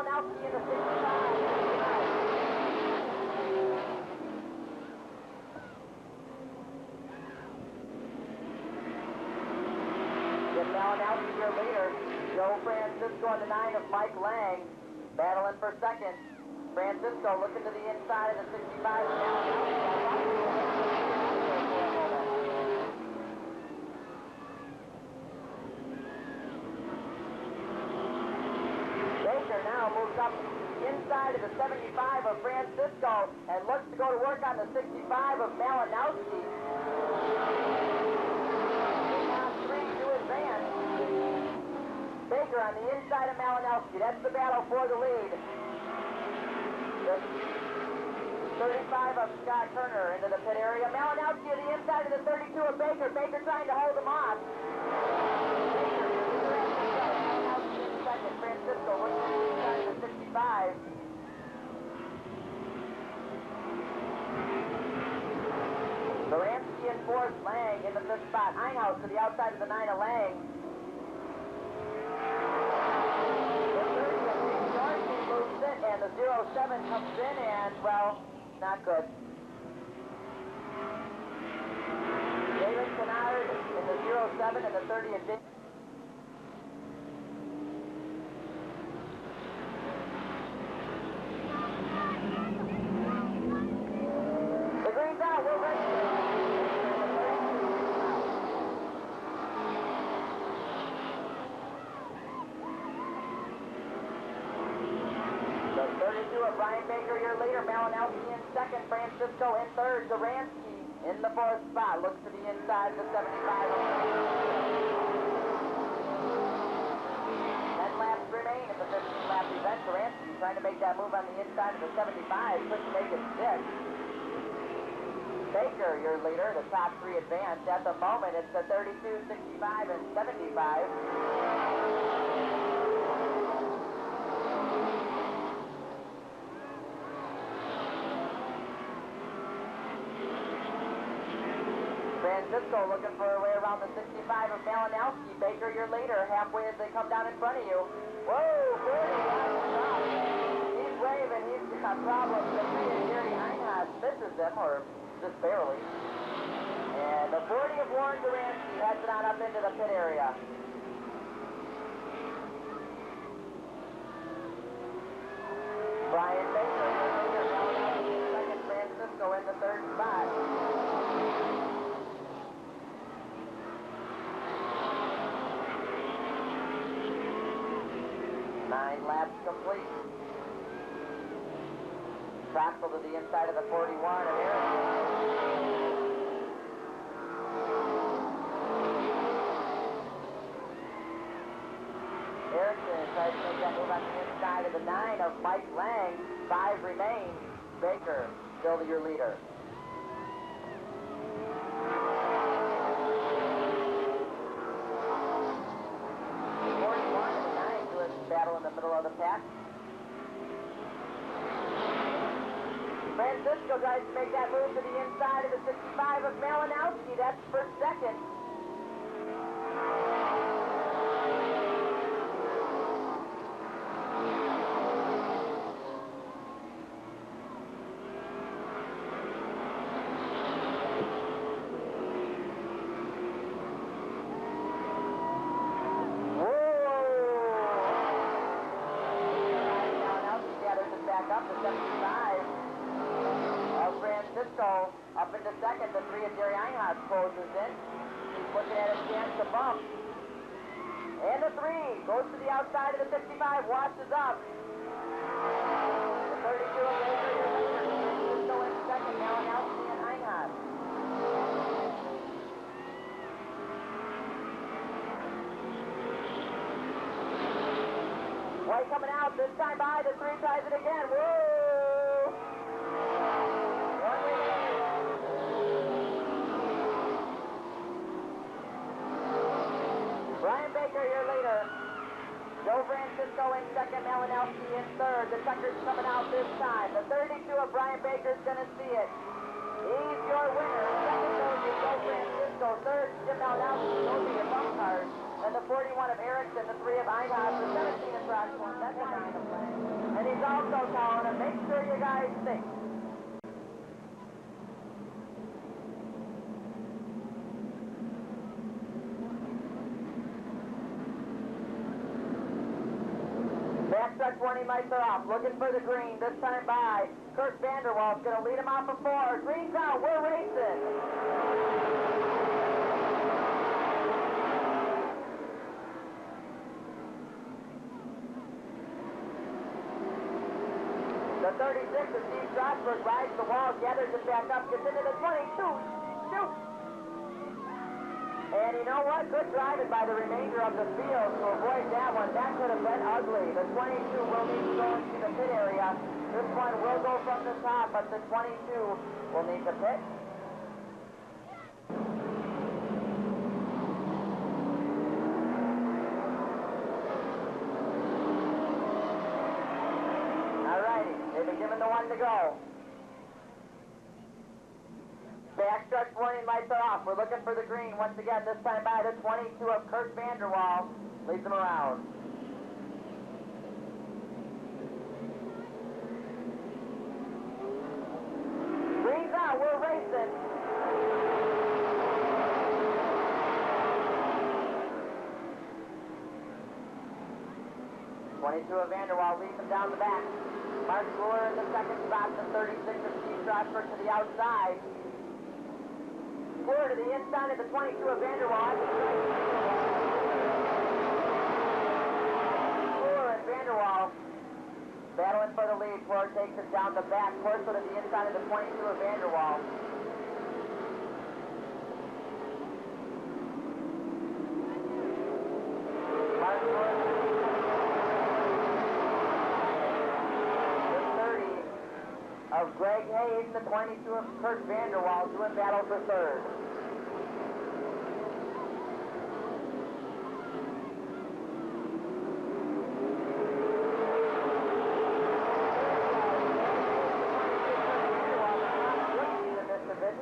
Malinowski in the 65. Malinowski, your leader. Joe Francisco on the 9 of Mike Lang. Battling for second. Francisco looking to the inside of the 65 of Malinowski. Baker now moves up inside of the 75 of Francisco and looks to go to work on the 65 of Malinowski. Baker on the inside of Malinowski. That's the battle for the lead. The 35 of Scott Turner into the pit area. Malinowski to the inside of the 32 of Baker. Baker trying to hold him off. Malinowski in second. Francisco looking to the inside of the 65. Baranski in fourth. Lang in the fifth spot. Einhaus to the outside of the 9 of Lang. And the 07 comes in and, well, not good. David Kennard in the 07 and the 30 of David. The green's out, we're ready. Brian Baker, your leader. Malinowski in second. Francisco in third. Duransky in the fourth spot. Looks to the inside of the 75. 10 laps remain in the 15-lap event. Duransky trying to make that move on the inside of the 75. Couldn't make it 6. Baker, your leader. The top three advanced. At the moment, it's the 32, 65, and 75. Francisco looking for a way around the 65 of Malinowski. Baker, your leader, halfway as they come down in front of you. Whoa, 40, he's waving, he's got problems. The 3 of Jerry Einhaus misses him, or just barely. And the 40 of Warren Duransky heads it on up into the pit area. Brian Baker, your leader, Malinowski in second. Francisco in the third spot. 9 laps complete. Troxel to the inside of the 41 of Erickson. Erickson tries to make that move on the inside of the 9 of Mike Lang. 5 remain. Baker, still your leader. Battle in the middle of the pack. Francisco tries to make that move to the inside of the 65 of Malinowski. That's for second. Up to 75 of Francisco up into second. The 3 of Jerry Einhaus closes in. He's looking at a chance to bump. And the 3 goes to the outside of the 55, washes up. The 32 of Baker, Francisco in second. Malinowski and Einhaus. White coming out, this time by, the 3 tries it again. Whoa! 1 remaining. Brian Baker, your leader. Joe Francisco in second, Malinowski in third. The Tucker's coming out this time. The 32 of Brian Baker's going to see it. He's your winner. Second goes to Joe Francisco. Third, Jim Malinowski. Those are your bump cars. And the 41 of of Erickson, the 3 of Einhaus, the 17 of Throckmorton. That's a 9 of Lang. And he's also telling him, make sure you guys think. Backstretch 20 mics are off, looking for the green, this time by Kurt Vanderwalt's going to lead him off of 4. Green's out, we're racing. The 36 of Steve Strasburg rides the wall, gathers it back up, gets into the 22. Shoot! And you know what? Good driving by the remainder of the field to avoid that one. That could have been ugly. The 22 will need to go into the pit area. This one will go from the top, but the 22 will need to pit. Alrighty, they've been given the one to go. Backstretch warning lights are off. We're looking for the green once again, this time by the 22 of Kurt Vanderwall. Leads them around. Green's out, we're racing. of Vanderwall leads them down the back. Mark Brewer in the second spot, the 36 of Steve Strasburg to the outside. Brewer to the inside of the 22 of Vanderwall. Brewer and Vanderwall battling for the lead. Brewer takes it down the back. Corso to the inside of the 22 of Vanderwall. Mark Brewer of Greg Hayes, the 22 of Kurt Vanderwall, doing battle for third.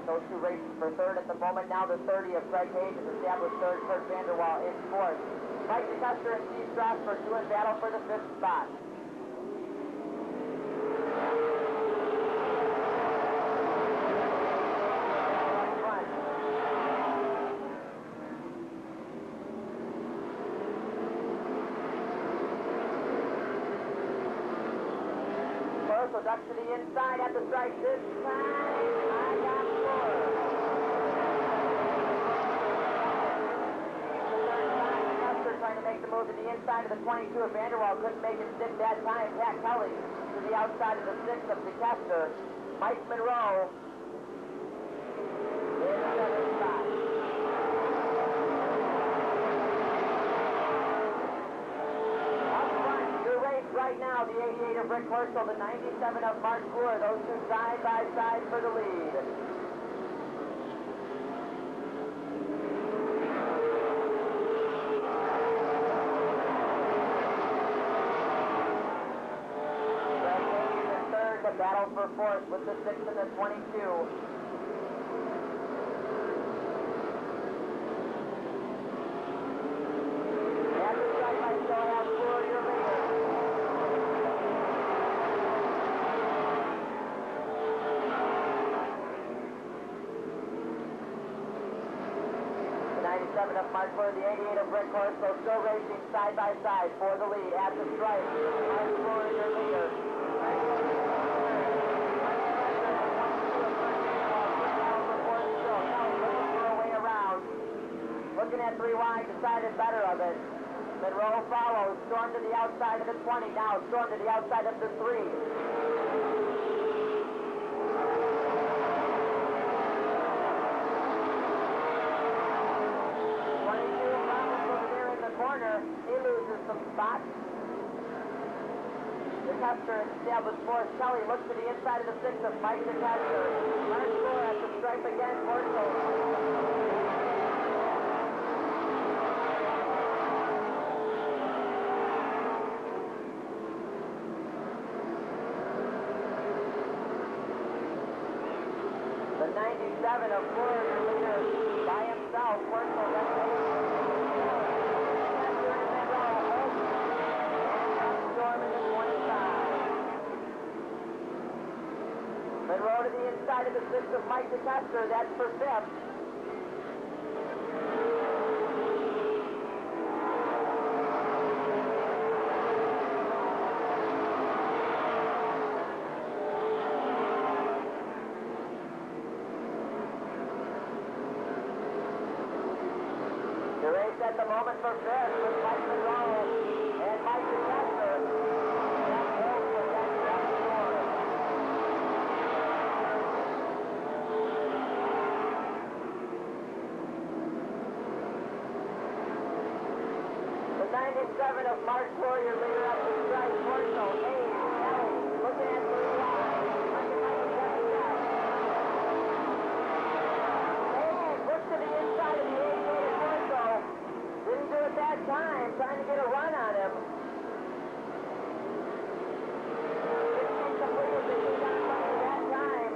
Those two racing for third at the moment. Now the 30 of Greg Hayes is established third. Kurt Vanderwall is fourth. Mike DeCuster and Steve Strasburg doing battle for the fifth spot. Up to the inside at the strike this time. I got scored. Custer trying to make the move to the inside of the 22 of Vanderwall. Couldn't make it stick that time. Pat Kelly to the outside of the 6 of DeCuster. Mike Monroe in the seventh spot. Right now, the 88 of Rick Horschel, the 97 of Mark Brewer, those two side by side for the lead. Greg Hayes in third, the battle for fourth with the 6 and the 22. At the strike, I still have Brewer, your leader. 97 of Mark Brewer, the 88 of Rick Horschel, still racing side by side for the lead at the stripe. Mark Brewer is your leader. Looking at 3 wide, decided better of it. Monroe follows, Storm to the outside of the 20, now Storm to the outside of the 3. He loses some spots. DeCuster established fourth. Kelly looks to the inside of the 6 of Mike DeCuster. Mark Brewer at the stripe again. Horschel. The 97 of Brewer, your leader by himself. Horschel. Monroe to the inside of the 6 of Mike DeCuster. That's for 5th. The race at the moment for 5th with Mike Monroe and Mike DeCuster. That's all for that score. The 97 of Mark Warrior leader up the stripe. Corso, Hayes, Kelly, looking at the line. Hayes looks to the inside of the 88 of Corso. Didn't do it that time, trying to get a run on him. Didn't complete it, but he got a run that time.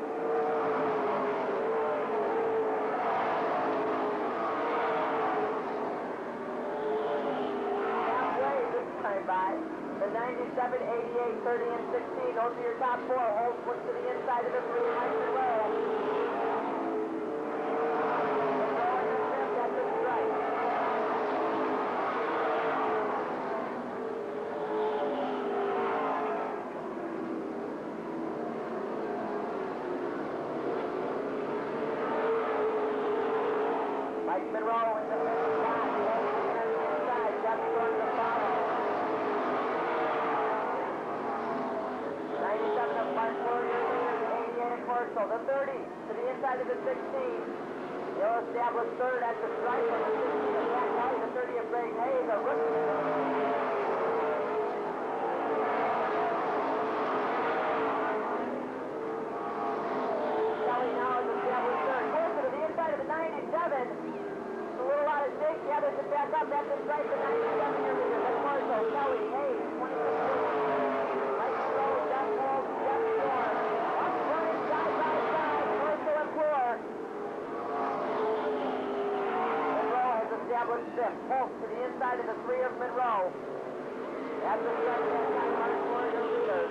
Halfway this time by. The 97, 88, 30, and 16. Those are your top 4. Holds looks to the inside of the 3. Mike Monroe. Monroe in the 5th at the stripe. Mike Monroe in the 5th spot. He holds the inside. Jeff Storm to follow. 97 of Mark Warrior leader, 88 of Corso. The 30 to the inside of the 16. He'll establish 3rd at the stripe of the 16 of Jack White. The 30 of Greg Hayes, a rookie. Kelly now is established 3rd. Corso to the inside of the 97. A little out of shape. The others are back up. That's the stripe of 97 year leader. That's Corso, Kelly, Hayes, 26. Mike Monroe, Jeff Holmes, Jeff Storm. Up front, side by side. Corso and Floor. Monroe has established 5th. Holmes to the inside of the 3 of Monroe. That's the stripe that time. Mark Warrior leader.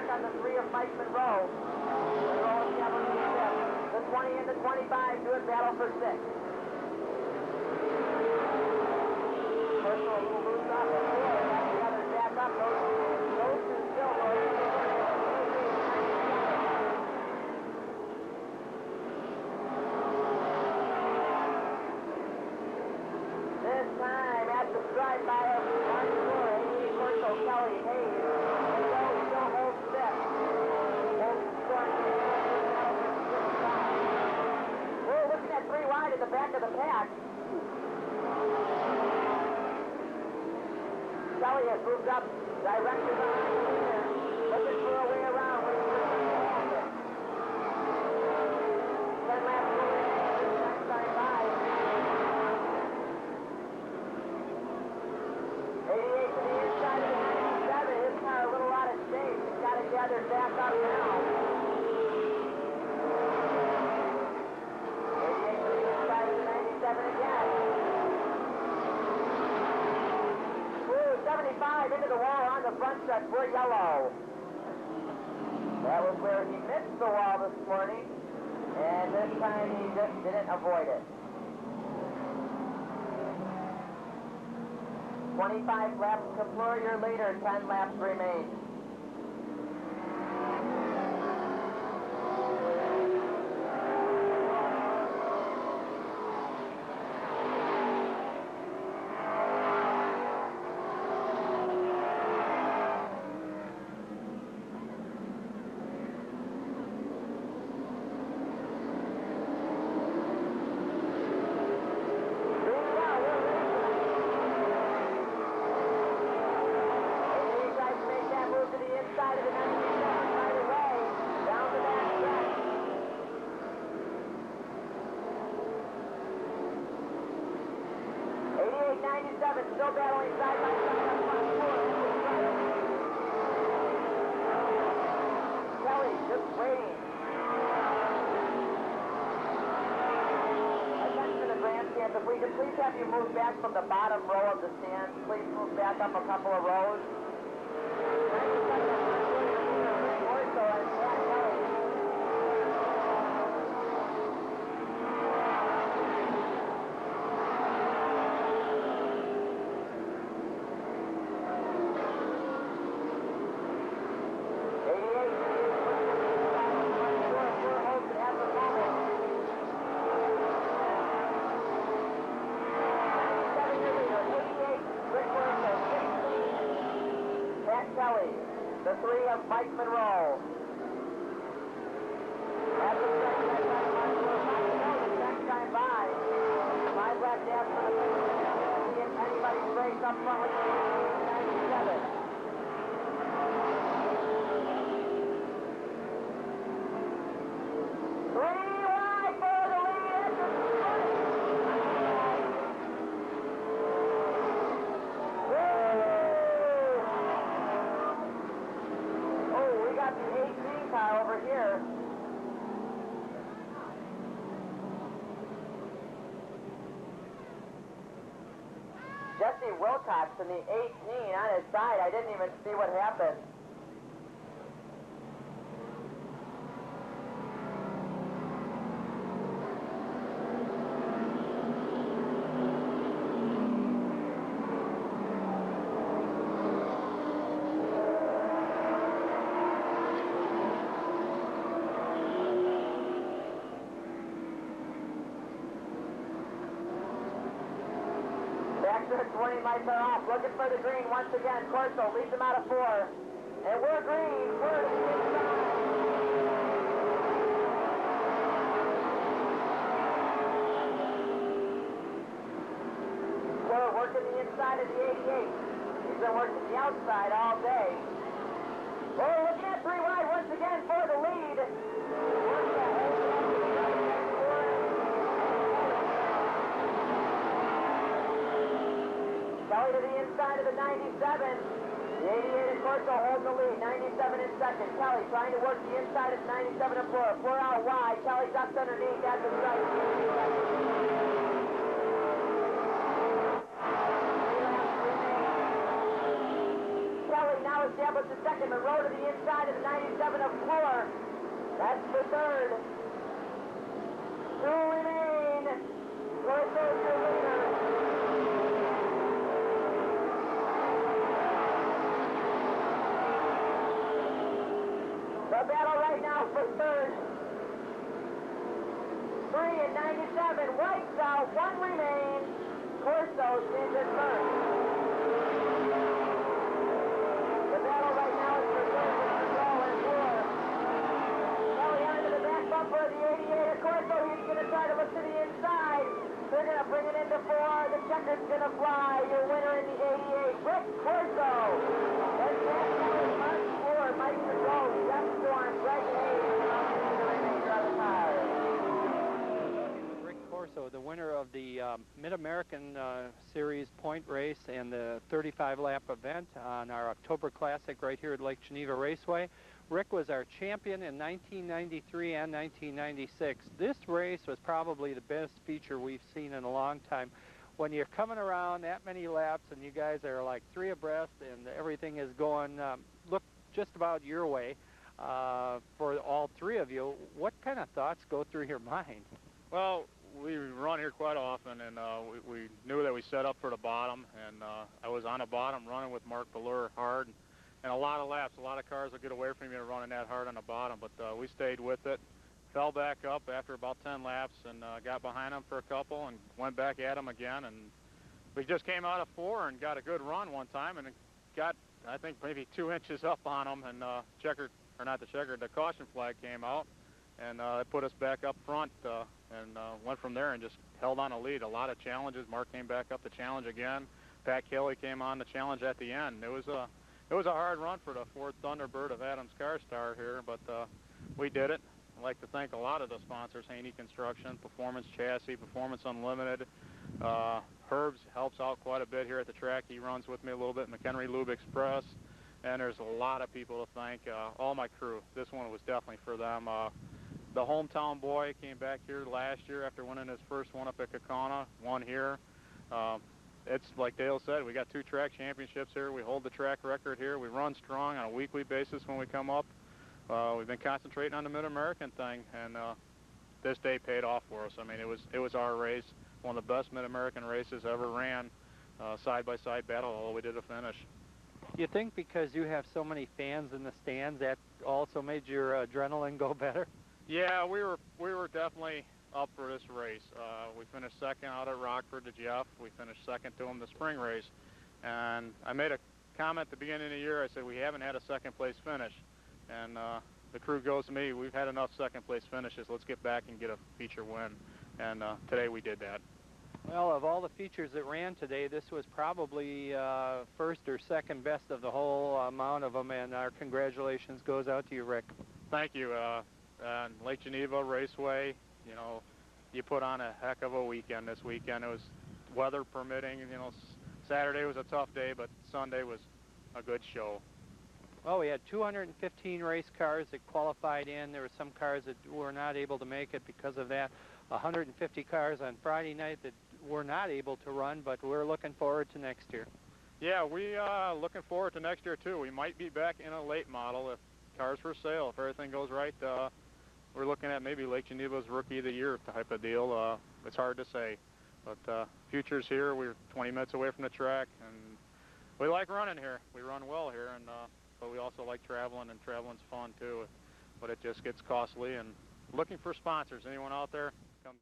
On the 3 of Mike Monroe. Monroe establishes 5th. The 20 and the 25 do it battle for 6th. Corso a little loose off the floor. That's the others back up. Those two still go. This time at the stripe by Mark Floor. Corso, Kelly, Hayes. Monroe still holds 5th. We're looking at 3 wide at the back of the pack. Kelly has moved up directly behind the leader, looking for a way around, waiting for something to happen. 10 laps going in, next time by. 88 to the inside of the 97. His car a little out of shape. He's got it gathered back up now. 88 to the inside of the 97 again. Ooh, 75 into the wall on the front stretch for yellow. That was where he missed the wall this morning, and this time he just didn't avoid it. 25 laps to Fleur, leader, 10 laps remain. Still battling side by side on front four. Kelly just waiting. Attention to the grandstand audience, if we could please have you move back from the bottom row of the stands, please move back up a couple of rows. The three of Mike Monroe. That's the next time by. My black dash for the see if anybody's race up front with the 97. Three wide for the lead. The 18 car over here. Jesse Wilcox in the 18 on his side. I didn't even see what happened. Back 20 lights are off, looking for the green once again. Corso leads them out of 4. And we're green, we're to the inside. We're working the inside of the 88. He's been working the outside all day. We're looking at 3 wide once again for the lead. Kelly to the inside of the 97. The 88 and Corso holding the lead. 97 in second. Kelly trying to work the inside of 97 and 4. 4 out wide. Kelly ducks underneath at the stripe. Kelly now established the second. Monroe to the inside of the 97 of 4. That's the third. 2 remain. Corso's your leader. The battle right now for third. 3 and 97. White's out. 1 remains. Corso stands at first. The battle right now is for third with Monroe and 4. Kelly onto the back bumper of the 88 of Corso. He's going to try to look to the inside. They're going to bring it into 4. The checker's going to fly. Your winner in the 88, Rick Corso. That's Mark Ford, Mike Monroe, Jeff Storm, Greg Hayes, and the remainder of the tires. Rick Corso, the winner of the Mid-American Series point race and the 35-lap event on our October Classic right here at Lake Geneva Raceway. Rick was our champion in 1993 and 1996. This race was probably the best feature we've seen in a long time. When you're coming around that many laps and you guys are like 3 abreast and everything is going, look just about your way for all 3 of you, what kind of thoughts go through your mind? Well, we run here quite often, and we knew that we set up for the bottom, and I was on the bottom running with Mark Balleur hard, and a lot of laps. A lot of cars will get away from you running that hard on the bottom, but we stayed with it. Fell back up after about 10 laps and got behind them for a couple and went back at them again. And we just came out of 4 and got a good run one time and got, I think, maybe 2 inches up on them. And the caution flag came out and it put us back up front and went from there and just held on a lead. A lot of challenges. Mark came back up the challenge again. Pat Kelly came on the challenge at the end. It was a hard run for the Ford Thunderbird of Adams Car Star here, but we did it. I'd like to thank a lot of the sponsors, Haney Construction, Performance Chassis, Performance Unlimited. Herbs helps out quite a bit here at the track. He runs with me a little bit, McHenry Lube Express. And there's a lot of people to thank. All my crew. This one was definitely for them. the hometown boy came back here last year after winning his first one up at Kaukauna, won here. It's like Dale said, we got 2 track championships here. We hold the track record here. We run strong on a weekly basis when we come up. We've been concentrating on the Mid-American thing, and this day paid off for us. I mean, it was our race, one of the best Mid-American races ever ran, side-by-side battle all the way to the finish. You think because you have so many fans in the stands that also made your adrenaline go better? Yeah, we were definitely up for this race. We finished second out at Rockford to Jeff. We finished second to him the spring race. And I made a comment at the beginning of the year. I said, we haven't had a second place finish. And the crew goes to me, we've had enough second place finishes. Let's get back and get a feature win. And today we did that. Well, of all the features that ran today, this was probably first or second best of the whole amount of them, and our congratulations goes out to you, Rick. Thank you. And Lake Geneva Raceway, you know, you put on a heck of a weekend this weekend. It was weather permitting. You know, Saturday was a tough day, but Sunday was a good show. Well, we had 215 race cars that qualified in. There were some cars that were not able to make it because of that. 150 cars on Friday night that were not able to run, but we're looking forward to next year. Yeah, we looking forward to next year too. We might be back in a late model if cars for sale. If everything goes right, we're looking at maybe Lake Geneva's Rookie of the Year type of deal. It's hard to say, but future's here. We're 20 minutes away from the track, and we like running here. We run well here, and but we also like traveling, and traveling's fun too. But it just gets costly. And looking for sponsors. Anyone out there? Come.